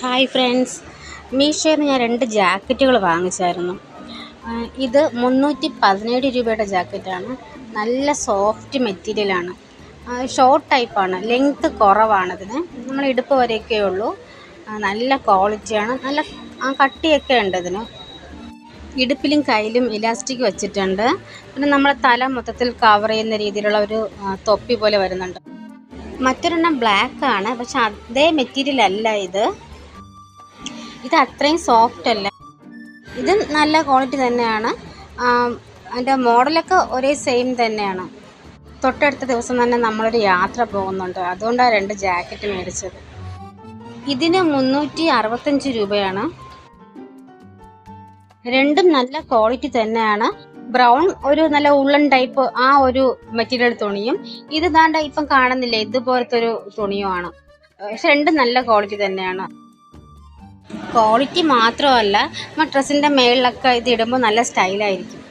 Hi friends, മീഷോയിൽ നിന്ന് ഞാൻ 2 ജാക്കറ്റുകൾ വാങ്ങിച്ചായിരുന്നു. ഇത് 317 രൂപയുടെ ജാക്കറ്റാണ്. നല്ല സോഫ്റ്റ് മെറ്റീരിയലാണ്. ഷോർട്ട് ടൈപ്പാണ്, ലെങ്ത്ത് കുറവാണതിന്. നമ്മൾ ഇടുപ്പ് വരെയൊക്കെ ഉള്ളൂ. നല്ല ക്വാളിറ്റിയാണ്, നല്ല കട്ടിയൊക്കെ ഉണ്ട് ഇതിന്. ഇടുപ്പിലും കയ്യിലും ഇലാസ്റ്റിക് വെച്ചിട്ടുണ്ട്. പിന്നെ നമ്മളെ തല മൊത്തത്തിൽ കവർ ചെയ്യുന്ന രീതിയിലുള്ള ഒരു തൊപ്പി പോലെ വരുന്നുണ്ട്. മറ്റൊരെണ്ണം ബ്ലാക്ക് ആണ്, പക്ഷെ അതേ മെറ്റീരിയൽ അല്ല ഇത് അത്രയും സോഫ്റ്റ് അല്ല. ഇത് നല്ല ക്വാളിറ്റി തന്നെയാണ്. അതിൻ്റെ മോഡലൊക്കെ ഒരേ സെയിം തന്നെയാണ്. തൊട്ടടുത്ത ദിവസം തന്നെ നമ്മളൊരു യാത്ര പോകുന്നുണ്ട്, അതുകൊണ്ടാണ് 2 ജാക്കറ്റ് മേടിച്ചത്. ഇതിന് 365 രൂപയാണ്. രണ്ടും നല്ല ക്വാളിറ്റി തന്നെയാണ്. ബ്രൗൺ ഒരു നല്ല ഉള്ളൻ ടൈപ്പ് ആ ഒരു മെറ്റീരിയൽ തുണിയും, ഇത് ദാണ്ട ഇപ്പം കാണുന്നില്ലേ ഇതുപോലത്തെ ഒരു തുണിയുമാണ്. പക്ഷെ രണ്ടും നല്ല ക്വാളിറ്റി തന്നെയാണ്. ക്വാളിറ്റി മാത്രമല്ല, ഡ്രസ്സിൻ്റെ മേളിലൊക്കെ ഇത് ഇടുമ്പോൾ നല്ല സ്റ്റൈലായിരിക്കും.